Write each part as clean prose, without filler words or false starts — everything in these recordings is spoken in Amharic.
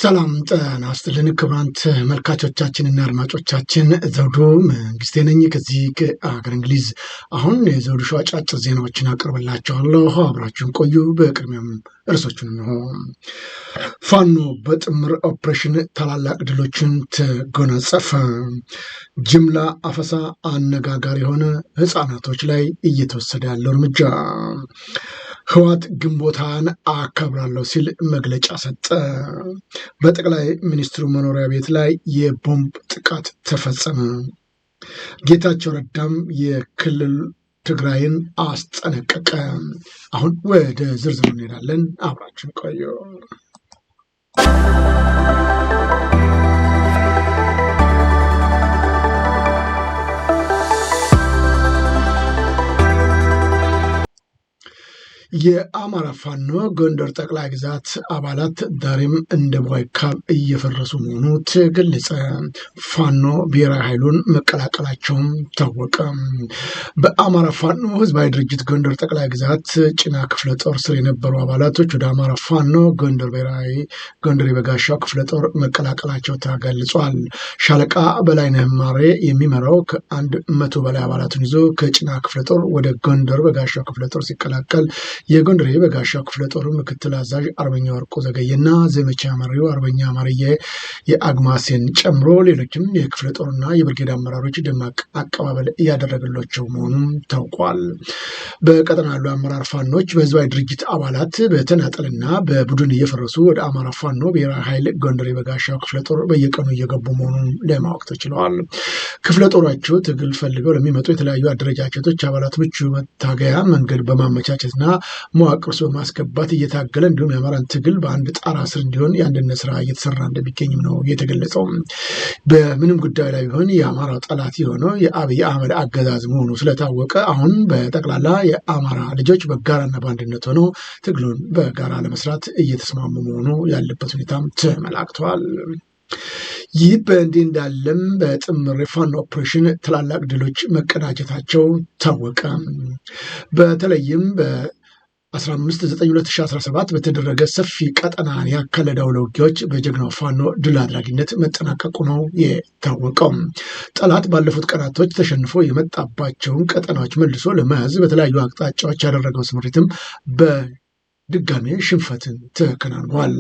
ሰላም ጤና ይስጥልን ክቡራን ተመልካቾቻችንና አድማጮቻችን ዘውዱ መንግስቴ ነኝ ከዚህ ከአገር እንግሊዝ። አሁን የዘውዱ ሾው አጫጭር ዜናዎችን አቀርብላችኋለሁ፣ አብራችሁን ቆዩ። በቅድሚያም እርሶቹን ነው። ፋኖ በጥምር ኦፕሬሽን ታላላቅ ድሎችን ተጎናጸፈ። ጅምላ አፈሳ አነጋጋሪ የሆነ ህፃናቶች ላይ እየተወሰደ ያለው እርምጃ። ህወሓት ግንቦታን አከብራለሁ ሲል መግለጫ ሰጠ። በጠቅላይ ሚኒስትሩ መኖሪያ ቤት ላይ የቦምብ ጥቃት ተፈጸመ። ጌታቸው ረዳም የክልል ትግራይን አስጠነቀቀ። አሁን ወደ ዝርዝሩ እንሄዳለን፣ አብራችን ቆዩ። የአማራ ፋኖ ጎንደር ጠቅላይ ግዛት አባላት ዛሬም እንደ ቦይካብ እየፈረሱ መሆኑ ተገለጸ። ፋኖ ብሔራዊ ኃይሉን መቀላቀላቸውም ታወቀ። በአማራ ፋኖ ህዝባዊ ድርጅት ጎንደር ጠቅላይ ግዛት ጭና ክፍለ ጦር ስር የነበሩ አባላቶች ወደ አማራ ፋኖ ጎንደር የበጋሻው ክፍለ ጦር መቀላቀላቸው ተገልጿል። ሻለቃ በላይነህ ማሬ የሚመራው ከ100 በላይ አባላቱን ይዞ ከጭና ክፍለ ጦር ወደ ጎንደር በጋሻው ክፍለ ጦር ሲቀላቀል የጎንደር የበጋሻው ክፍለ ጦር ምክትል አዛዥ አርበኛ ወርቆ ዘገየና ዘመቻ መሪው አርበኛ ማርየ የአግማሴን ጨምሮ ሌሎችም የክፍለ ጦርና የብርጌድ አመራሮች ደማቅ አቀባበል እያደረገላቸው መሆኑም ታውቋል። በቀጠና ያሉ አመራር ፋኖች በህዝባዊ ድርጅት አባላት በተናጠልና በቡድን እየፈረሱ ወደ አማራ ፋኖ ብሔራዊ ኃይል ጎንደር የበጋሻው ክፍለ ጦር በየቀኑ እየገቡ መሆኑን ለማወቅ ተችለዋል። ክፍለ ጦራቸው ትግል ፈልገው ለሚመጡ የተለያዩ አደረጃጀቶች አባላት ምቹ መታገያ መንገድ በማመቻቸትና መዋቅር ውስጥ በማስገባት እየታገለ እንዲሁም የአማራን ትግል በአንድ ጣራ ስር እንዲሆን የአንድነት ስራ እየተሰራ እንደሚገኝም ነው የተገለጸው። በምንም ጉዳይ ላይ ቢሆን የአማራው ጠላት የሆነው የአብይ አህመድ አገዛዝ መሆኑ ስለታወቀ አሁን በጠቅላላ የአማራ ልጆች በጋራና በአንድነት ሆነው ትግሉን በጋራ ለመስራት እየተስማሙ መሆኑ ያለበት ሁኔታም ተመላክተዋል። ይህ በእንዲህ እንዳለም በጥምር የፋኖ ኦፕሬሽን ታላላቅ ድሎች መቀዳጀታቸው ታወቀ። በተለይም በ15/9/2017 በተደረገ ሰፊ ቀጠና ያካለዳው ለውጊያዎች በጀግናው ፋኖ ድል አድራጊነት መጠናቀቁ ነው የታወቀው። ጠላት ባለፉት ቀናቶች ተሸንፎ የመጣባቸውን ቀጠናዎች መልሶ ለመያዝ በተለያዩ አቅጣጫዎች ያደረገው ስምሪትም ድጋሜ ሽንፈትን ተከናንቧል።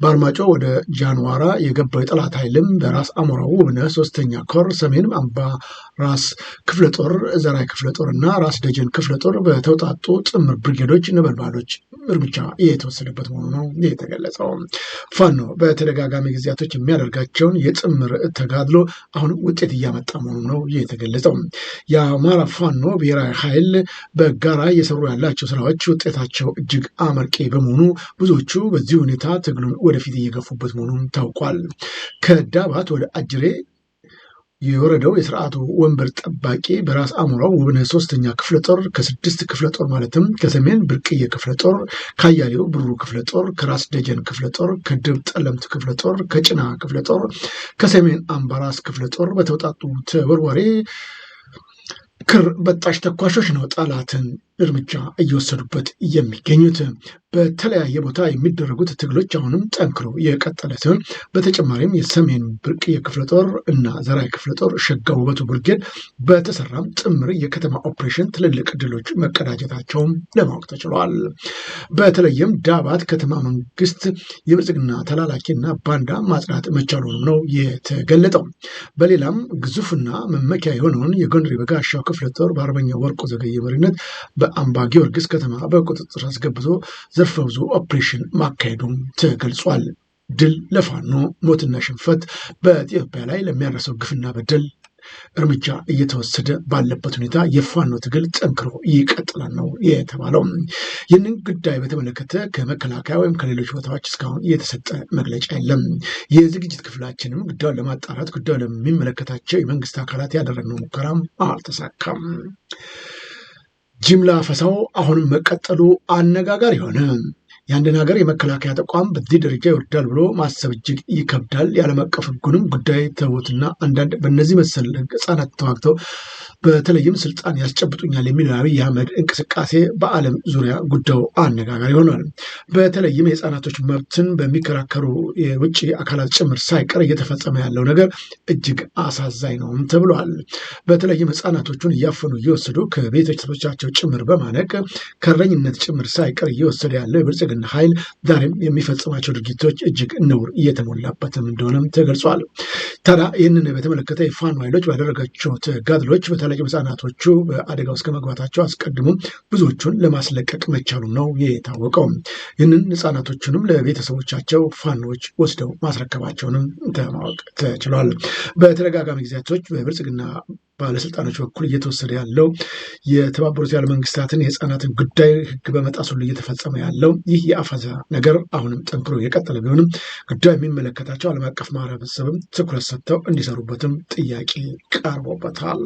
በአርማጮ ወደ ጃንዋራ የገባው የጠላት ኃይልም በራስ አሞራው ውብነህ 3ኛ ኮር ሰሜን አምባ ራስ ክፍለ ጦር ዘራይ ክፍለ ጦር እና ራስ ደጀን ክፍለ ጦር በተውጣጡ ጥምር ብርጌዶች ነበልባሎች እርምጃ የተወሰደበት መሆኑ ነው የተገለጸው። ፋኖ በተደጋጋሚ ጊዜያቶች የሚያደርጋቸውን የጥምር ተጋድሎ አሁን ውጤት እያመጣ መሆኑ ነው የተገለጸው። የአማራ ፋኖ ብሔራዊ ኃይል በጋራ እየሰሩ ያላቸው ስራዎች ውጤታቸው እጅግ አመርቂ በመሆኑ ብዙዎቹ በዚህ ሁኔታ ትግሉን ወደፊት እየገፉበት መሆኑን ታውቋል። ከዳባት ወደ አጅሬ የወረደው የስርዓቱ ወንበር ጠባቂ በራስ አሞራው ውብነህ 3ኛ ክፍለ ጦር ከ6 ክፍለ ጦር ማለትም ከሰሜን ብርቅዬ ክፍለ ጦር፣ ከአያሌው ብሩ ክፍለ ጦር፣ ከራስ ደጀን ክፍለ ጦር፣ ከድብ ጠለምት ክፍለ ጦር፣ ከጭና ክፍለ ጦር፣ ከሰሜን አምባራስ ክፍለ ጦር በተውጣጡ ተወርዋሪ ክር በጣሽ ተኳሾች ነው ጠላትን እርምጃ እየወሰዱበት የሚገኙት። በተለያየ ቦታ የሚደረጉት ትግሎች አሁንም ጠንክሮ የቀጠለ ሲሆን በተጨማሪም የሰሜን ብርቅዬ ክፍለ ጦር እና ዘራይ ክፍለ ጦር ሸጋ ውበቱ ብርጌድ በተሰራም ጥምር የከተማ ኦፕሬሽን ትልልቅ ድሎች መቀዳጀታቸውም ለማወቅ ተችሏል። በተለይም ዳባት ከተማ መንግስት የብልጽግና ተላላኪና ባንዳ ማጽዳት መቻሉንም ነው የተገለጠው። በሌላም ግዙፍና መመኪያ የሆነውን የጎንደር የበጋሻው ክፍለ ጦር በአርበኛ ወርቆ ዘገየ መሪነት በአምባ ጊዮርጊስ ከተማ በቁጥጥር አስገብቶ ዘርፈ ብዙ ኦፕሬሽን ማካሄዱም ተገልጿል። ድል ለፋኖ፣ ሞትና ሽንፈት በኢትዮጵያ ላይ ለሚያደርሰው ግፍና በደል እርምጃ እየተወሰደ ባለበት ሁኔታ የፋኖ ትግል ጠንክሮ ይቀጥላል ነው የተባለው። ይህንን ጉዳይ በተመለከተ ከመከላከያ ወይም ከሌሎች ቦታዎች እስካሁን የተሰጠ መግለጫ የለም። የዝግጅት ክፍላችንም ጉዳዩን ለማጣራት ጉዳዩ ለሚመለከታቸው የመንግስት አካላት ያደረግነው ሙከራም አልተሳካም። ጅምላ አፈሳው አሁንም መቀጠሉ አነጋጋሪ ሆነ። የአንድን ሀገር የመከላከያ ተቋም በዚህ ደረጃ ይወርዳል ብሎ ማሰብ እጅግ ይከብዳል። የዓለም አቀፍ ሕጉንም ጉዳይ ተውትና አንዳንድ በእነዚህ መሰል ህጻናት ተዋግተው በተለይም ስልጣን ያስጨብጡኛል የሚለው አብይ አህመድ እንቅስቃሴ በዓለም ዙሪያ ጉዳዩ አነጋጋሪ ሆኗል። በተለይም የህፃናቶች መብትን በሚከራከሩ የውጭ አካላት ጭምር ሳይቀር እየተፈጸመ ያለው ነገር እጅግ አሳዛኝ ነው ተብሏል። በተለይም ህፃናቶቹን እያፈኑ እየወሰዱ ከቤተሰቦቻቸው ጭምር በማነቅ ከረኝነት ጭምር ሳይቀር እየወሰደ ያለው የብልጽግና ኃይል ዛሬም የሚፈጽማቸው ድርጊቶች እጅግ ነውር እየተሞላበትም እንደሆነም ተገልጿል። ታዲያ ይህንን በተመለከተ የፋኖ ኃይሎች ባደረጋቸው ተጋድሎች በተለይም ህፃናቶቹ በአደጋ ውስጥ ከመግባታቸው አስቀድሞ ብዙዎቹን ለማስለቀቅ መቻሉ ነው የታወቀው። ይህንን ህፃናቶቹንም ለቤተሰቦቻቸው ፋኖች ወስደው ማስረከባቸውንም ማወቅ ተችሏል። በተደጋጋሚ ጊዜያቶች በብልጽግና ባለስልጣኖች በኩል እየተወሰደ ያለው የተባበሩት ያለ መንግስታትን የህፃናትን ጉዳይ ህግ በመጣስ ሁሉ እየተፈጸመ ያለው ይህ የአፈዛ ነገር አሁንም ጠንክሮ የቀጠለ ቢሆንም ጉዳዩ የሚመለከታቸው ዓለም አቀፍ ማህበረሰብም ትኩረት ሰጥተው እንዲሰሩበትም ጥያቄ ቀርቦበታል።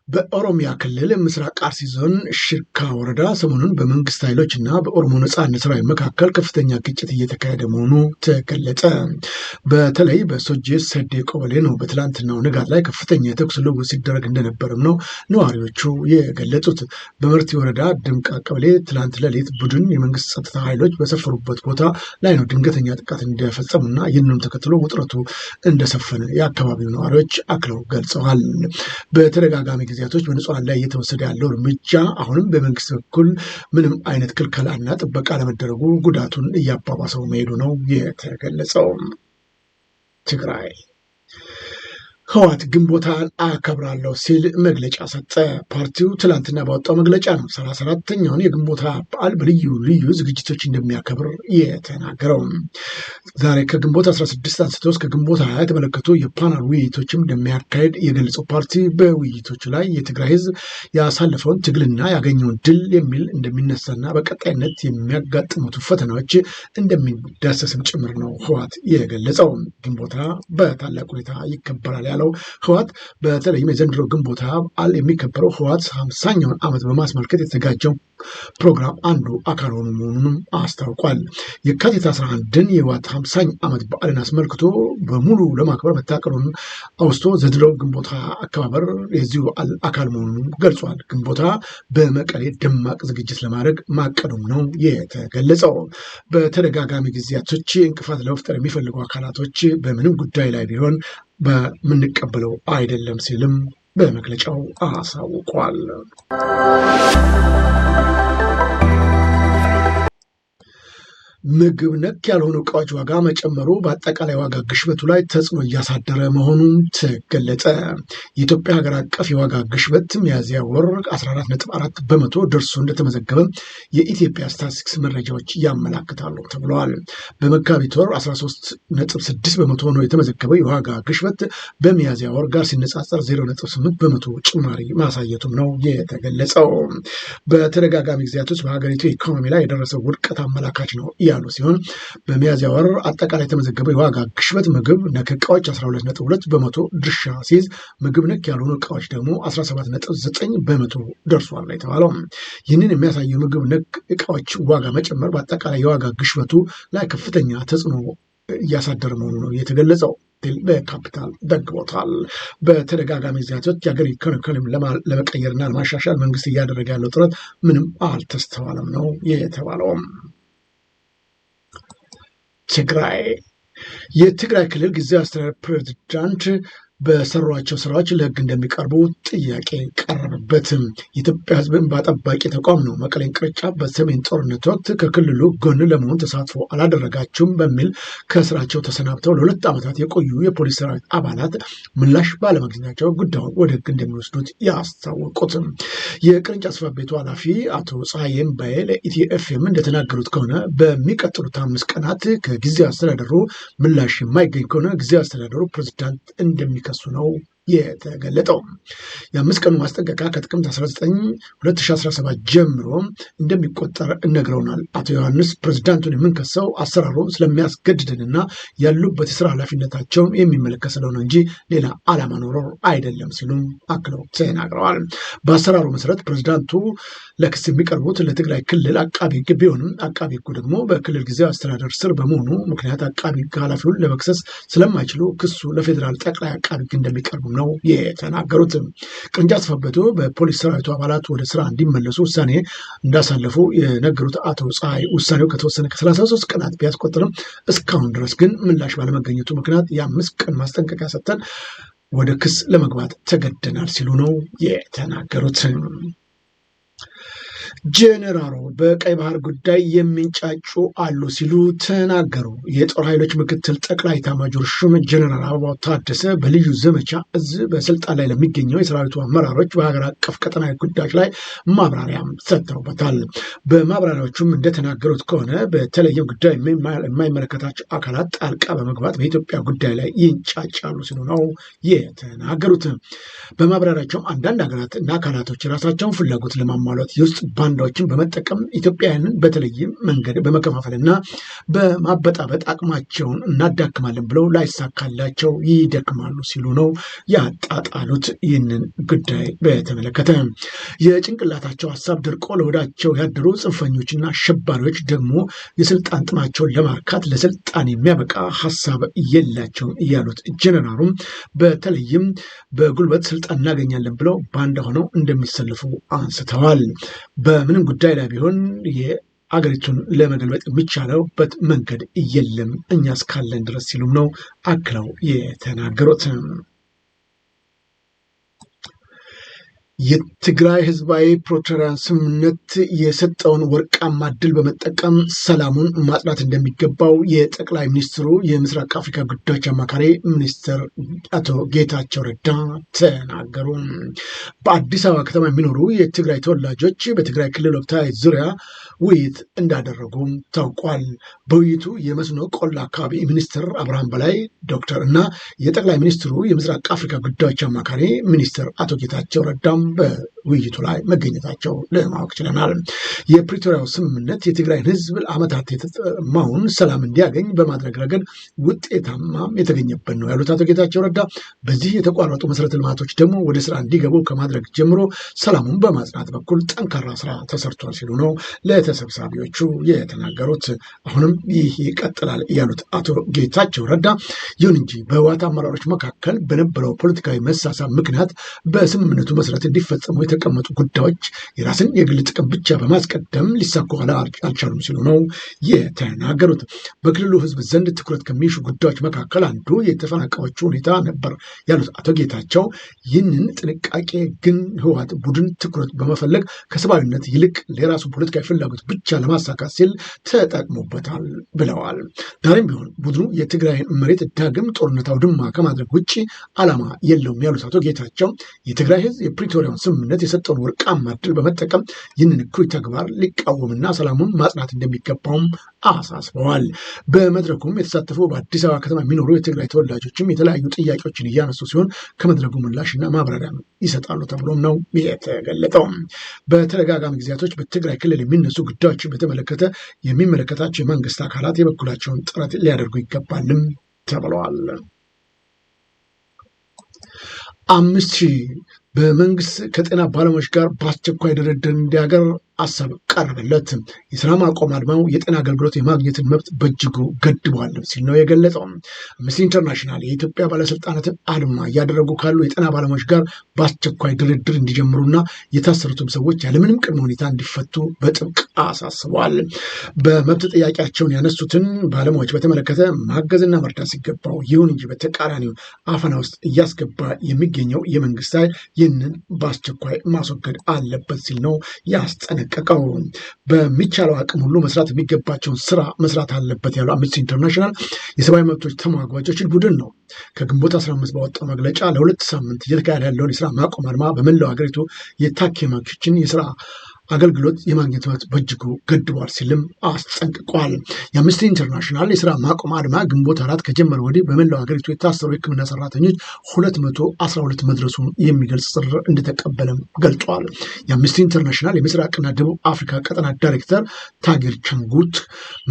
በኦሮሚያ ክልል ምስራቅ አርሲ ዞን ሽርካ ወረዳ ሰሞኑን በመንግስት ኃይሎች እና በኦሮሞ ነጻነት ሰራዊት መካከል ከፍተኛ ግጭት እየተካሄደ መሆኑ ተገለጸ። በተለይ በሶጄ ሰዴ ቀበሌ ነው በትላንትናው ንጋት ላይ ከፍተኛ የተኩስ ልውውጥ ሲደረግ እንደነበርም ነው ነዋሪዎቹ የገለጹት። በመርቲ ወረዳ ድምቃ ቀበሌ ትላንት ሌሊት ቡድን የመንግስት ጸጥታ ኃይሎች በሰፈሩበት ቦታ ላይ ነው ድንገተኛ ጥቃት እንደፈጸሙና ይህንንም ተከትሎ ውጥረቱ እንደሰፈነ የአካባቢው ነዋሪዎች አክለው ገልጸዋል። በተደጋጋሚ ጊዜያቶች በንጹሃን ላይ እየተወሰደ ያለው እርምጃ አሁንም በመንግስት በኩል ምንም አይነት ክልከላና ጥበቃ ለመደረጉ ጉዳቱን እያባባሰው መሄዱ ነው የተገለጸው። ትግራይ ህወሓት ግንቦታን አከብራለሁ ሲል መግለጫ ሰጠ። ፓርቲው ትላንትና ባወጣው መግለጫ ነው 34ኛውን የግንቦታ በዓል በልዩ ልዩ ዝግጅቶች እንደሚያከብር የተናገረው። ዛሬ ከግንቦት 16 አንስቶ እስከ ግንቦት 20 የተመለከቱ የፓናል ውይይቶችም እንደሚያካሄድ የገለጸው ፓርቲ በውይይቶቹ ላይ የትግራይ ህዝብ ያሳለፈውን ትግልና ያገኘውን ድል የሚል እንደሚነሳና በቀጣይነት የሚያጋጥሙት ፈተናዎች እንደሚዳሰስም ጭምር ነው ህወሓት የገለጸው። ግንቦታ በታላቅ ሁኔታ ይከበራል ያለው ህወሓት በተለይም የዘንድሮ ግንቦት በዓል የሚከበረው ህወሓት 50ኛውን ዓመት በማስመልከት የተዘጋጀው ፕሮግራም አንዱ አካል ሆኖ መሆኑንም አስታውቋል። የካቲት 11ን የህወሓት 50ኛ ዓመት በዓልን አስመልክቶ በሙሉ ለማክበር መታቀዱን አውስቶ ዘንድሮ ግንቦት አከባበር የዚሁ በዓል አካል መሆኑንም ገልጿል። ግንቦት በመቀሌ ደማቅ ዝግጅት ለማድረግ ማቀዱም ነው የተገለጸው። በተደጋጋሚ ጊዜያቶች እንቅፋት ለመፍጠር የሚፈልጉ አካላቶች በምንም ጉዳይ ላይ ቢሆን በምንቀበለው አይደለም ሲልም በመግለጫው አሳውቋል። ምግብ ነክ ያልሆኑ እቃዎች ዋጋ መጨመሩ በአጠቃላይ ዋጋ ግሽበቱ ላይ ተጽዕኖ እያሳደረ መሆኑን ተገለጸ። የኢትዮጵያ ሀገር አቀፍ የዋጋ ግሽበት ሚያዝያ ወር 14.4 በመቶ ደርሶ እንደተመዘገበ የኢትዮጵያ ስታቲስቲክስ መረጃዎች ያመላክታሉ ተብለዋል። በመጋቢት ወር 13.6 በመቶ ነው የተመዘገበው የዋጋ ግሽበት በሚያዝያ ወር ጋር ሲነጻጸር 0.8 በመቶ ጭማሪ ማሳየቱም ነው የተገለጸው። በተደጋጋሚ ጊዜያቶች በሀገሪቱ ኢኮኖሚ ላይ የደረሰው ውድቀት አመላካች ነው ያሉ ሲሆን በሚያዝያ ወር አጠቃላይ የተመዘገበው የዋጋ ግሽበት ምግብ ነክ እቃዎች 12.2 በመቶ ድርሻ ሲይዝ ምግብ ነክ ያልሆኑ እቃዎች ደግሞ 17.9 በመቶ ደርሷል የተባለው። ይህንን የሚያሳየው ምግብ ነክ እቃዎች ዋጋ መጨመር በአጠቃላይ የዋጋ ግሽበቱ ላይ ከፍተኛ ተጽዕኖ እያሳደረ መሆኑ ነው የተገለጸው። በካፒታል ዘግቦታል። በተደጋጋሚ ጊዜያቶች የሀገር ኢኮኖሚ ለመቀየርና ለማሻሻል መንግስት እያደረገ ያለው ጥረት ምንም አልተስተዋለም ነው የተባለውም። ትግራይ የትግራይ ክልል ጊዜያዊ አስተዳደር ፕሬዝዳንት በሰሯቸው ስራዎች ለህግ እንደሚቀርቡ ጥያቄ ቀረበበትም። የኢትዮጵያ ህዝብ እንባ ጠባቂ ተቋም ነው መቀሌን ቅርንጫፍ በሰሜን ጦርነት ወቅት ከክልሉ ጎን ለመሆን ተሳትፎ አላደረጋችሁም በሚል ከስራቸው ተሰናብተው ለ2 ዓመታት የቆዩ የፖሊስ ሰራዊት አባላት ምላሽ ባለማግኘታቸው ጉዳዩን ወደ ህግ እንደሚወስዱት ያስታወቁትም። የቅርንጫፍ ጽሕፈት ቤቱ ኃላፊ አቶ ፀሐይ እምባዬ ለኢትዮ ኤፍኤም እንደተናገሩት ከሆነ በሚቀጥሉት 5 ቀናት ከጊዜያዊ አስተዳደሩ ምላሽ የማይገኝ ከሆነ ጊዜያዊ አስተዳደሩ ፕሬዝዳንት እንደሚከሱ ነው የተገለጠው። የ5 ቀኑ ማስጠንቀቂያ ከጥቅምት 19 2017 ጀምሮ እንደሚቆጠር ነግረውናል። አቶ ዮሐንስ ፕሬዝዳንቱን የምንከሰው አሰራሩ ስለሚያስገድድንና ያሉበት የስራ ኃላፊነታቸውን የሚመለከት ስለሆነ እንጂ ሌላ ዓላማ ኖሮ አይደለም ሲሉም አክለው ተናግረዋል። በአሰራሩ መሰረት ፕሬዝዳንቱ ለክስ የሚቀርቡት ለትግራይ ክልል አቃቢ ሕግ ቢሆንም አቃቢ ሕጉ ደግሞ በክልል ጊዜያዊ አስተዳደር ስር በመሆኑ ምክንያት አቃቢ ሕግ ኃላፊውን ለመክሰስ ስለማይችሉ ክሱ ለፌዴራል ጠቅላይ አቃቢ ሕግ እንደሚቀርቡ ነው የተናገሩት። ቅርንጫፍ ጽሕፈት ቤቱ በፖሊስ ሰራዊቱ አባላት ወደ ስራ እንዲመለሱ ውሳኔ እንዳሳለፉ የነገሩት አቶ ፀሐይ ውሳኔው ከተወሰነ ከ33 ቀናት ቢያስቆጥርም እስካሁን ድረስ ግን ምላሽ ባለመገኘቱ ምክንያት የ5 ቀን ማስጠንቀቂያ ሰጥተን ወደ ክስ ለመግባት ተገደናል ሲሉ ነው የተናገሩት። ጄኔራሉ በቀይ ባህር ጉዳይ የሚንጫጩ አሉ ሲሉ ተናገሩ። የጦር ኃይሎች ምክትል ጠቅላይ ኤታማዦር ሹም ጄኔራል አበባው ታደሰ በልዩ ዘመቻ እዝ በስልጣን ላይ ለሚገኘው የሰራዊቱ አመራሮች በሀገር አቀፍ ቀጠናዊ ጉዳዮች ላይ ማብራሪያም ሰጥተውበታል። በማብራሪያዎቹም እንደተናገሩት ከሆነ በተለይም ጉዳይ የማይመለከታቸው አካላት ጣልቃ በመግባት በኢትዮጵያ ጉዳይ ላይ ይንጫጫሉ ሲሉ ነው የተናገሩት። በማብራሪያቸውም አንዳንድ ሀገራት እና አካላቶች የራሳቸውን ፍላጎት ለማሟላት የውስጥ ባንዳዎችን በመጠቀም ኢትዮጵያውያንን በተለይም መንገድ በመከፋፈልና በማበጣበጥ አቅማቸውን እናዳክማለን ብለው ላይሳካላቸው ይደክማሉ ሲሉ ነው ያጣጣሉት። ይህንን ጉዳይ በተመለከተ የጭንቅላታቸው ሀሳብ ደርቆ ለወዳቸው ያደሩ ጽንፈኞችና አሸባሪዎች ደግሞ የስልጣን ጥማቸውን ለማርካት ለስልጣን የሚያበቃ ሀሳብ የላቸውም እያሉት ጀነራሉም በተለይም በጉልበት ስልጣን እናገኛለን ብለው ባንዳ ሆነው እንደሚሰልፉ አንስተዋል። በምንም ጉዳይ ላይ ቢሆን የአገሪቱን ለመገልበጥ የሚቻለውበት መንገድ የለም እኛ እስካለን ድረስ ሲሉም ነው አክለው የተናገሩት። የትግራይ ህዝባዊ ፕሪቶሪያ ስምምነት የሰጠውን ወርቃማ ዕድል በመጠቀም ሰላሙን ማጽናት እንደሚገባው የጠቅላይ ሚኒስትሩ የምስራቅ አፍሪካ ጉዳዮች አማካሪ ሚኒስትር አቶ ጌታቸው ረዳ ተናገሩ። በአዲስ አበባ ከተማ የሚኖሩ የትግራይ ተወላጆች በትግራይ ክልል ወቅታዊ ዙሪያ ውይይት እንዳደረጉም ታውቋል። በውይይቱ የመስኖ ቆላ አካባቢ ሚኒስትር አብርሃም በላይ ዶክተር እና የጠቅላይ ሚኒስትሩ የምስራቅ አፍሪካ ጉዳዮች አማካሪ ሚኒስትር አቶ ጌታቸው ረዳም በውይይቱ ላይ መገኘታቸው ለማወቅ ችለናል። የፕሪቶሪያው ስምምነት የትግራይን ህዝብ ለዓመታት የተጠማውን ሰላም እንዲያገኝ በማድረግ ረገድ ውጤታማ የተገኘበት ነው ያሉት አቶ ጌታቸው ረዳ በዚህ የተቋረጡ መሰረተ ልማቶች ደግሞ ወደ ስራ እንዲገቡ ከማድረግ ጀምሮ ሰላሙን በማጽናት በኩል ጠንካራ ስራ ተሰርቷል ሲሉ ነው ለተሰብሳቢዎቹ የተናገሩት። አሁንም ይህ ይቀጥላል ያሉት አቶ ጌታቸው ረዳ ይሁን እንጂ በህወሓት አመራሮች መካከል በነበረው ፖለቲካዊ መሳሳብ ምክንያት በስምምነቱ መሰረት እንዲፈጸሙ የተቀመጡ ጉዳዮች የራስን የግል ጥቅም ብቻ በማስቀደም ሊሳኩ አልቻሉም ሲሉ ነው የተናገሩት። በክልሉ ህዝብ ዘንድ ትኩረት ከሚሹ ጉዳዮች መካከል አንዱ የተፈናቃዮቹ ሁኔታ ነበር ያሉት አቶ ጌታቸው ይህንን ጥንቃቄ ግን ህወሓት ቡድን ትኩረት በመፈለግ ከሰብአዊነት ይልቅ የራሱ ፖለቲካዊ ፍላጎት ብቻ ለማሳካት ሲል ተጠቅሞበታል ብለዋል። ዛሬም ቢሆን ቡድኑ የትግራይን መሬት ዳግም ጦርነት አውድማ ከማድረግ ውጭ ዓላማ የለውም ያሉት አቶ ጌታቸው የትግራይ ህዝብ የፕሪቶሪያውን ስምምነት የሰጠውን ወርቃማ ዕድል በመጠቀም ይህንን እኩይ ተግባር ሊቃወምና ሰላሙን ማጽናት እንደሚገባውም አሳስበዋል። በመድረኩም የተሳተፉ በአዲስ አበባ ከተማ የሚኖሩ የትግራይ ተወላጆችም የተለያዩ ጥያቄዎችን እያነሱ ሲሆን ከመድረኩ ምላሽና ማብራሪያ ይሰጣሉ ተብሎም ነው የተገለጠው። በተደጋጋሚ ጊዜያቶች በትግራይ ክልል የሚነሱ ጉዳዮችን በተመለከተ የሚመለከታቸው የመንግስት አካላት የበኩላቸውን ጥረት ሊያደርጉ ይገባልም ተብለዋል። 5,000 በመንግስት ከጤና ባለሙያዎች ጋር በአስቸኳይ ድርድር እንዲያገር ሀሳብ ቀረበለት። የስራ ማቆም አድማው የጤና አገልግሎት የማግኘትን መብት በእጅጉ ገድቧል ሲል ነው የገለጸው። አምነስቲ ኢንተርናሽናል የኢትዮጵያ ባለስልጣናትን አድማ እያደረጉ ካሉ የጤና ባለሙያዎች ጋር በአስቸኳይ ድርድር እንዲጀምሩና የታሰሩትም ሰዎች ያለምንም ቅድመ ሁኔታ እንዲፈቱ በጥብቅ አሳስበዋል። በመብት ጥያቄያቸውን ያነሱትን ባለሙያዎች በተመለከተ ማገዝና መርዳት ሲገባው ይሁን እንጂ በተቃራኒው አፈና ውስጥ እያስገባ የሚገኘው የመንግስት ኃይል ይህንን በአስቸኳይ ማስወገድ አለበት ሲል ነው ያስጠነቀቀው። በሚቻለው አቅም ሁሉ መስራት የሚገባቸውን ስራ መስራት አለበት ያለው አምነስቲ ኢንተርናሽናል የሰብአዊ መብቶች ተሟጋቾችን ቡድን ነው ከግንቦት 15 ባወጣው መግለጫ ለ2 ሳምንት እየተካሄደ ያለውን የስራ ማቆም አድማ በመላው ሀገሪቱ የታካሚዎችን የስራ አገልግሎት የማግኘት መብት በእጅጉ ገድቧል ሲልም አስጠንቅቋል። የአምነስቲ ኢንተርናሽናል የስራ ማቆም አድማ ግንቦት 4 ከጀመረ ወዲህ በመላው ሀገሪቱ የታሰሩ የሕክምና ሰራተኞች 212 መድረሱን የሚገልጽ ጥሪ እንደተቀበለም ገልጿል። የአምነስቲ ኢንተርናሽናል የምስራቅና ደቡብ አፍሪካ ቀጠና ዳይሬክተር ታጌር ቻንጉት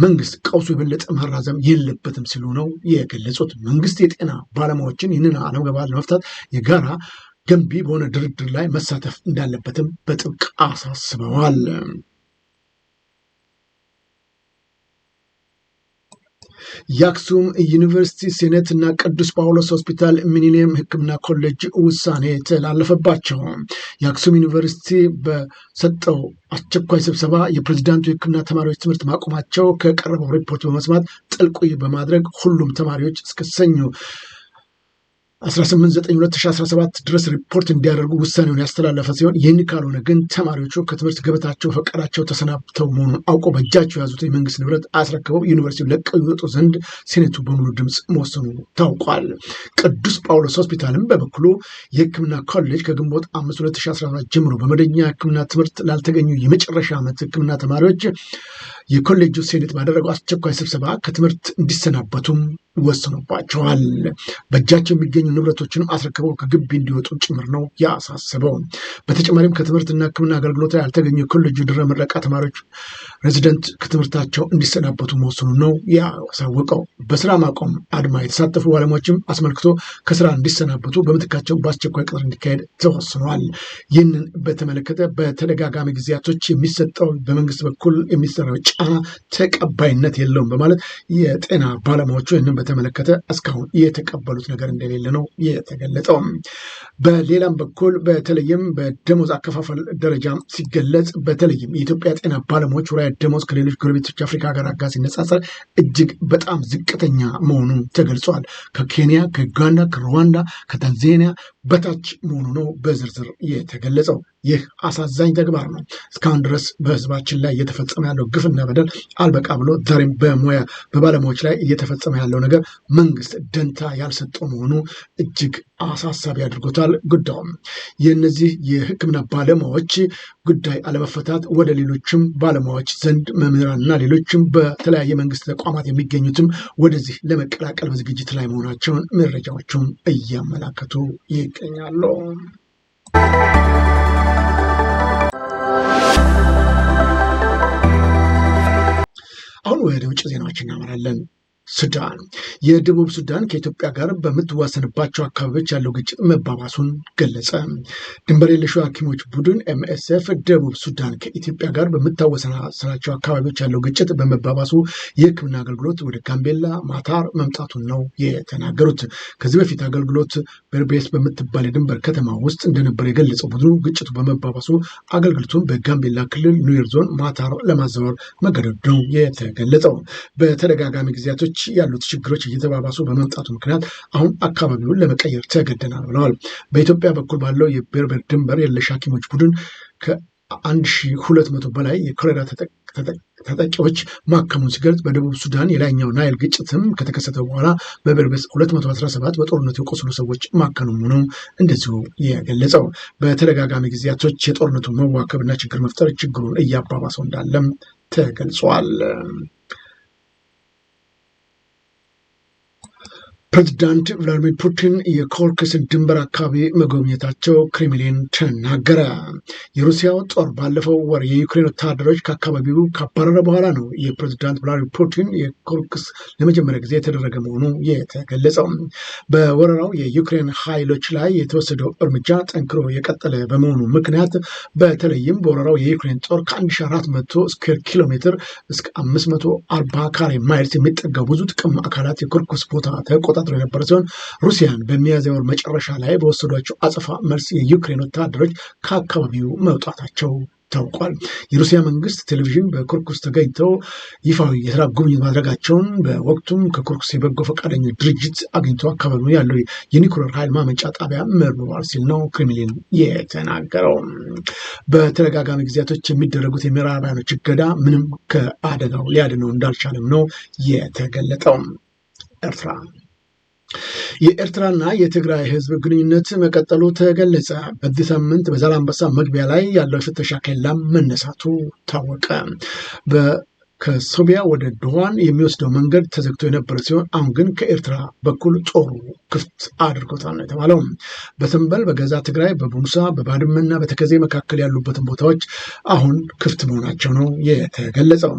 መንግስት ቀውሱ የበለጠ መራዘም የለበትም ሲሉ ነው የገለጹት። መንግስት የጤና ባለሙያዎችን ይህንን አለመግባባት ለመፍታት የጋራ ገንቢ በሆነ ድርድር ላይ መሳተፍ እንዳለበትም በጥብቅ አሳስበዋል። የአክሱም ዩኒቨርሲቲ ሴኔት እና ቅዱስ ጳውሎስ ሆስፒታል ሚሊኒየም ሕክምና ኮሌጅ ውሳኔ ተላለፈባቸው። የአክሱም ዩኒቨርሲቲ በሰጠው አስቸኳይ ስብሰባ የፕሬዚዳንቱ የሕክምና ተማሪዎች ትምህርት ማቆማቸው ከቀረበው ሪፖርት በመስማት ጥልቅ በማድረግ ሁሉም ተማሪዎች እስከ ሰኞ 18/9/2017 ድረስ ሪፖርት እንዲያደርጉ ውሳኔውን ያስተላለፈ ሲሆን ይህን ካልሆነ ግን ተማሪዎቹ ከትምህርት ገበታቸው ፈቃዳቸው ተሰናብተው መሆኑን አውቀው በእጃቸው የያዙት የመንግስት ንብረት አስረክበው ዩኒቨርሲቲው ለቀው ይወጡ ዘንድ ሴኔቱ በሙሉ ድምፅ መወሰኑ ታውቋል። ቅዱስ ጳውሎስ ሆስፒታልም በበኩሉ የህክምና ኮሌጅ ከግንቦት 5 2017 ጀምሮ በመደበኛ ህክምና ትምህርት ላልተገኙ የመጨረሻ ዓመት ህክምና ተማሪዎች የኮሌጁ ሴኔት ባደረገው አስቸኳይ ስብሰባ ከትምህርት እንዲሰናበቱም ወስኖባቸዋል። በእጃቸው የሚገኙ ንብረቶችንም አስረክበው ከግቢ እንዲወጡ ጭምር ነው ያሳስበው። በተጨማሪም ከትምህርትና ህክምና አገልግሎት ላይ ያልተገኙ የኮሌጁ ድህረ ምረቃ ተማሪዎች ሬዚደንት ከትምህርታቸው እንዲሰናበቱ መወሰኑ ነው ያሳወቀው። በስራ ማቆም አድማ የተሳተፉ ባለሙያዎችም አስመልክቶ ከስራ እንዲሰናበቱ በምትካቸው በአስቸኳይ ቅጥር እንዲካሄድ ተወስኗል። ይህንን በተመለከተ በተደጋጋሚ ጊዜያቶች የሚሰጠው በመንግስት በኩል የሚሰራው ጫና ተቀባይነት የለውም በማለት የጤና ባለሙያዎቹ ይህንን በተመለከተ እስካሁን የተቀበሉት ነገር እንደሌለ ነው የተገለጸው። በሌላም በኩል በተለይም በደሞዝ አከፋፈል ደረጃ ሲገለጽ በተለይም የኢትዮጵያ ጤና ባለሙያዎች ወርሃዊ ደሞዝ ከሌሎች ጎረቤቶች አፍሪካ ሀገራት ጋር ሲነጻጸር እጅግ በጣም ዝቅተኛ መሆኑን ተገልጿል። ከኬንያ፣ ከዩጋንዳ፣ ከሩዋንዳ፣ ከታንዛኒያ በታች መሆኑ ነው በዝርዝር የተገለጸው። ይህ አሳዛኝ ተግባር ነው። እስካሁን ድረስ በህዝባችን ላይ እየተፈጸመ ያለው ግፍና በደል አልበቃ ብሎ ዛሬም በባለሙያዎች ላይ እየተፈጸመ ያለው ነገር መንግስት ደንታ ያልሰጠው መሆኑ እጅግ አሳሳቢ አድርጎታል። ጉዳዩም የእነዚህ የህክምና ባለሙያዎች ጉዳይ አለመፈታት ወደ ሌሎችም ባለሙያዎች ዘንድ መምህራንና ሌሎችም በተለያየ መንግስት ተቋማት የሚገኙትም ወደዚህ ለመቀላቀል በዝግጅት ላይ መሆናቸውን መረጃዎቹም እያመላከቱ ይገኛሉ። አሁን ወደ ውጭ ዜናዎች እናመራለን። ሱዳን የደቡብ ሱዳን ከኢትዮጵያ ጋር በምትዋሰንባቸው አካባቢዎች ያለው ግጭት መባባሱን ገለጸ። ድንበር የለሹ ሐኪሞች ቡድን MSF ደቡብ ሱዳን ከኢትዮጵያ ጋር በምታዋሰናቸው አካባቢዎች ያለው ግጭት በመባባሱ የሕክምና አገልግሎት ወደ ጋምቤላ ማታር መምጣቱን ነው የተናገሩት። ከዚህ በፊት አገልግሎት በርቤስ በምትባል የድንበር ከተማ ውስጥ እንደነበር የገለጸው ቡድኑ ግጭቱ በመባባሱ አገልግሎቱን በጋምቤላ ክልል ኑዌር ዞን ማታር ለማዘዋወር መገደዱ ነው የተገለጸው። በተደጋጋሚ ጊዜያቶች ያሉት ችግሮች እየተባባሱ በመምጣቱ ምክንያት አሁን አካባቢውን ለመቀየር ተገደናል ብለዋል። በኢትዮጵያ በኩል ባለው የበርበር ድንበር የለሽ ሐኪሞች ቡድን ከ1200 በላይ የኮሌራ ተጠቂዎች ማከሙን ሲገልጽ በደቡብ ሱዳን የላይኛው ናይል ግጭትም ከተከሰተ በኋላ በበርበስ 217 በጦርነቱ የቆሰሉ ሰዎች ማከሙ ነው እንደዚሁ የገለጸው። በተደጋጋሚ ጊዜያቶች የጦርነቱ መዋከብና ችግር መፍጠር ችግሩን እያባባሰው እንዳለም ተገልጿል። ፕሬዚዳንት ቭላዲሚር ፑቲን የኮርክስን ድንበር አካባቢ መጎብኘታቸው ክሬምሊን ተናገረ። የሩሲያው ጦር ባለፈው ወር የዩክሬን ወታደሮች ከአካባቢው ካባረረ በኋላ ነው የፕሬዚዳንት ቭላዲሚር ፑቲን የኮርክስ ለመጀመሪያ ጊዜ የተደረገ መሆኑ የተገለጸው። በወረራው የዩክሬን ኃይሎች ላይ የተወሰደው እርምጃ ጠንክሮ የቀጠለ በመሆኑ ምክንያት በተለይም በወረራው የዩክሬን ጦር ከ1400 ስኩዌር ኪሎ ሜትር እስከ 540 ካሬ ማይልስ የሚጠጋው ብዙ ጥቅም አካላት የኮርክስ ቦታ ተቆጣጥሮ የነበረ ሲሆን ሩሲያን በሚያዝያ ወር መጨረሻ ላይ በወሰዷቸው አጸፋ መልስ የዩክሬን ወታደሮች ከአካባቢው መውጣታቸው ታውቋል። የሩሲያ መንግስት ቴሌቪዥን በኮርኩስ ተገኝተው ይፋዊ የስራ ጉብኝት ማድረጋቸውን በወቅቱም ከኮርኩስ የበጎ ፈቃደኞች ድርጅት አግኝቶ አካባቢው ያለው የኒኩሌር ኃይል ማመንጫ ጣቢያ መርምሯል ሲል ነው ክሬምሊን የተናገረው። በተደጋጋሚ ጊዜያቶች የሚደረጉት የምዕራባውያኖች እገዳ ምንም ከአደጋው ሊያድነው እንዳልቻለም ነው የተገለጠው። ኤርትራ የኤርትራና የትግራይ ህዝብ ግንኙነት መቀጠሉ ተገለጸ። በዚህ ሳምንት በዛላምበሳ መግቢያ ላይ ያለው ፍተሻ ኬላም መነሳቱ ታወቀ። ከሶቢያ ወደ ዶዋን የሚወስደው መንገድ ተዘግቶ የነበረ ሲሆን አሁን ግን ከኤርትራ በኩል ጦሩ ክፍት አድርጎታል ነው የተባለው። በተንበል፣ በገዛ ትግራይ፣ በቡምሳ፣ በባድመና በተከዜ መካከል ያሉበትን ቦታዎች አሁን ክፍት መሆናቸው ነው የተገለጸው።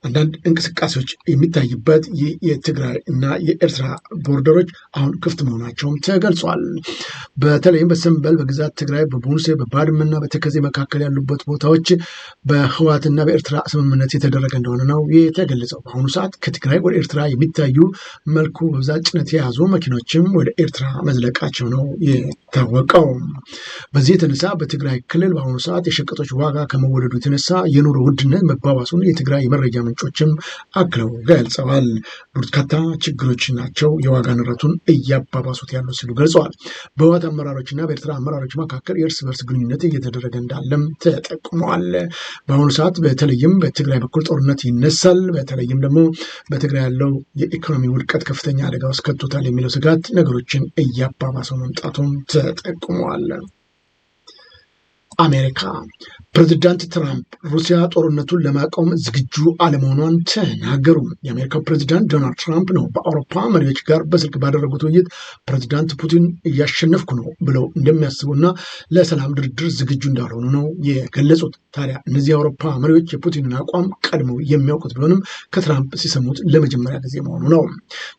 አንዳንድ እንቅስቃሴዎች የሚታይበት ይህ የትግራይ እና የኤርትራ ቦርደሮች አሁን ክፍት መሆናቸውም ተገልጿል። በተለይም በተንበል፣ በግዛት ትግራይ፣ በቡምሴ፣ በባድመና በተከዜ መካከል ያሉበት ቦታዎች በህወሓትና በኤርትራ ስምምነት የተደረገ እንደሆነ ነው የተገለጸው። በአሁኑ ሰዓት ከትግራይ ወደ ኤርትራ የሚታዩ መልኩ በብዛት ጭነት የያዙ መኪኖችም ወደ ኤርትራ መዝለቃቸው ነው የታወቀው። በዚህ የተነሳ በትግራይ ክልል በአሁኑ ሰዓት የሸቀጦች ዋጋ ከመወደዱ የተነሳ የኑሮ ውድነት መባባሱን የትግራይ የመረጃ ምንጮችም አክለው ገልጸዋል። በርካታ ችግሮች ናቸው የዋጋ ንረቱን እያባባሱት ያሉ ሲሉ ገልጸዋል። በህወሓት አመራሮችና በኤርትራ አመራሮች መካከል የእርስ በርስ ግንኙነት እየተደረገ እንዳለም ተጠቁመዋል። በአሁኑ ሰዓት በተለይም በትግራይ በኩል ጦርነት ይነሳል፣ በተለይም ደግሞ በትግራይ ያለው የኢኮኖሚ ውድቀት ከፍተኛ አደጋ ውስጥ ከቶታል የሚለው ስጋት ነገሮችን እያባባሰው መምጣቱን ተጠቁመዋል። አሜሪካ ፕሬዚዳንት ትራምፕ ሩሲያ ጦርነቱን ለማቆም ዝግጁ አለመሆኗን ተናገሩ። የአሜሪካው ፕሬዚዳንት ዶናልድ ትራምፕ ነው በአውሮፓ መሪዎች ጋር በስልክ ባደረጉት ውይይት ፕሬዚዳንት ፑቲን እያሸነፍኩ ነው ብለው እንደሚያስቡና ለሰላም ድርድር ዝግጁ እንዳልሆኑ ነው የገለጹት። ታዲያ እነዚህ የአውሮፓ መሪዎች የፑቲንን አቋም ቀድመው የሚያውቁት ቢሆንም ከትራምፕ ሲሰሙት ለመጀመሪያ ጊዜ መሆኑ ነው።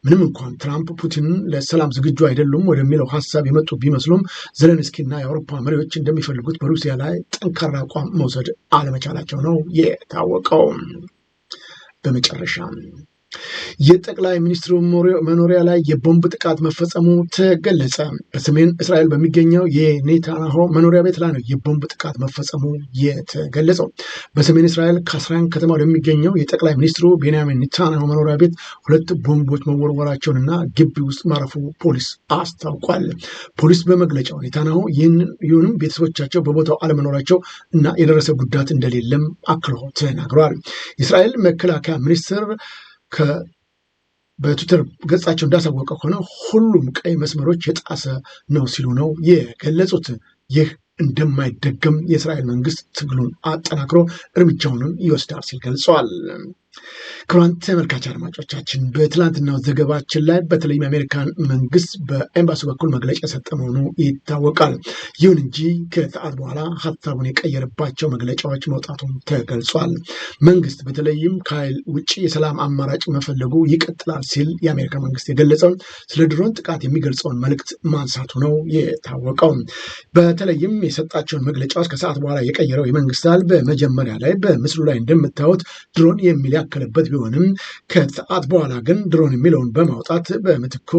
ምንም እንኳን ትራምፕ ፑቲንን ለሰላም ዝግጁ አይደሉም ወደሚለው ሀሳብ የመጡ ቢመስሉም ዘለንስኪና የአውሮፓ መሪዎች እንደሚፈልጉት በሩሲያ ላይ ጠንካራ አቋም መውሰድ አለመቻላቸው ነው የታወቀው። በመጨረሻ የጠቅላይ ሚኒስትሩ መኖሪያ ላይ የቦምብ ጥቃት መፈጸሙ ተገለጸ። በሰሜን እስራኤል በሚገኘው የኔታንያሁ መኖሪያ ቤት ላይ ነው የቦምብ ጥቃት መፈጸሙ የተገለጸው። በሰሜን እስራኤል ካስራን ከተማ ወደሚገኘው የጠቅላይ ሚኒስትሩ ቤንያሚን ኔታንያሁ መኖሪያ ቤት 2 ቦምቦች መወርወራቸውንና ግቢ ውስጥ ማረፉ ፖሊስ አስታውቋል። ፖሊስ በመግለጫው ኔታንያሁ ይሁንም ቤተሰቦቻቸው በቦታው አለመኖራቸው እና የደረሰ ጉዳት እንደሌለም አክሎ ተናግረዋል። የእስራኤል መከላከያ ሚኒስትር በትዊተር ገጻቸው እንዳሳወቀ ከሆነ ሁሉም ቀይ መስመሮች የጣሰ ነው ሲሉ ነው የገለጹት። ይህ እንደማይደገም የእስራኤል መንግስት ትግሉን አጠናክሮ እርምጃውንም ይወስዳል ሲል ገልጸዋል። ክቡራን ተመልካች አድማጮቻችን በትላንትናው ዘገባችን ላይ በተለይም የአሜሪካን መንግስት በኤምባሲ በኩል መግለጫ የሰጠ መሆኑ ይታወቃል። ይሁን እንጂ ከሰዓት በኋላ ሀሳቡን የቀየረባቸው መግለጫዎች መውጣቱን ተገልጿል። መንግስት በተለይም ከኃይል ውጭ የሰላም አማራጭ መፈለጉ ይቀጥላል ሲል የአሜሪካ መንግስት የገለጸው ስለ ድሮን ጥቃት የሚገልጸውን መልእክት ማንሳቱ ነው የታወቀው። በተለይም የሰጣቸውን መግለጫዎች ከሰዓት በኋላ የቀየረው የመንግስት ኃይል በመጀመሪያ ላይ በምስሉ ላይ እንደምታዩት ድሮን የሚል ያከለበት ቢሆንም ከሰዓት በኋላ ግን ድሮን የሚለውን በማውጣት በምትኩ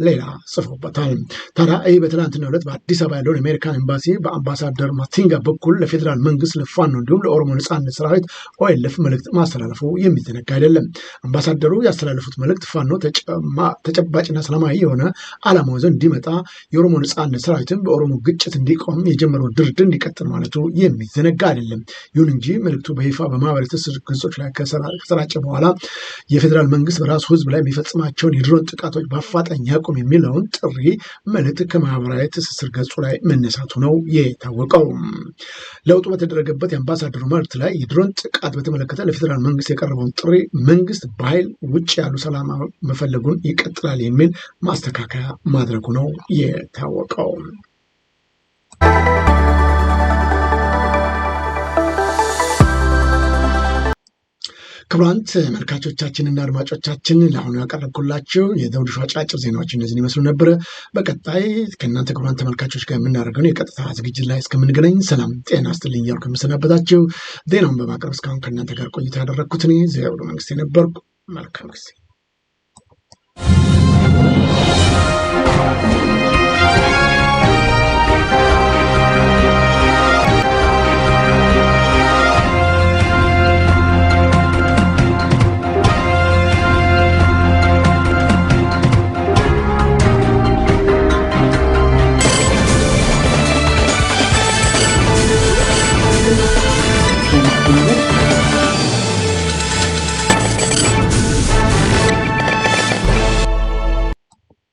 ሌላ ጽፎበታል። ታዲያ ይህ በትናንትናው ዕለት በአዲስ አበባ ያለውን የአሜሪካን ኤምባሲ በአምባሳደር ማቲንጋ በኩል ለፌዴራል መንግስት፣ ለፋኖ እንዲሁም ለኦሮሞ ነጻነት ሰራዊት ኦኤልኤፍ መልእክት ማስተላለፉ የሚዘነጋ አይደለም። አምባሳደሩ ያስተላለፉት መልእክት ፋኖ ተጨባጭና ሰላማዊ የሆነ ዓላማው ዘንድ እንዲመጣ፣ የኦሮሞ ነጻነት ሰራዊትን በኦሮሞ ግጭት እንዲቆም፣ የጀመረው ድርድር እንዲቀጥል ማለቱ የሚዘነጋ አይደለም። ይሁን እንጂ መልእክቱ በይፋ በማህበራዊ ትስስር ገጾች ላይ ከሰራጨ በኋላ የፌዴራል መንግስት በራሱ ህዝብ ላይ የሚፈጽማቸውን የድሮን ጥቃቶች በአፋጣኝ ያቁም የሚለውን ጥሪ መልእክት ከማህበራዊ ትስስር ገጹ ላይ መነሳቱ ነው የታወቀው። ለውጡ በተደረገበት የአምባሳደሩ መልእክት ላይ የድሮን ጥቃት በተመለከተ ለፌዴራል መንግስት የቀረበውን ጥሪ መንግስት በኃይል ውጭ ያሉ ሰላም መፈለጉን ይቀጥላል የሚል ማስተካከያ ማድረጉ ነው የታወቀው። ክቡራን ተመልካቾቻችንና አድማጮቻችን ለአሁኑ ያቀረብኩላችሁ የዘውዱ ሾው አጫጭር ዜናዎች እነዚህን ይመስሉ ነበረ። በቀጣይ ከእናንተ ክቡራን ተመልካቾች ጋር የምናደርገው የቀጥታ ዝግጅት ላይ እስከምንገናኝ ሰላም ጤና ይስጥልኝ እያልኩ የምሰናበታችሁ ዜናውን በማቅረብ እስካሁን ከእናንተ ጋር ቆይታ ያደረግኩት እኔ ዘውዱ መንግስቴ ነበርኩ። መልካም ጊዜ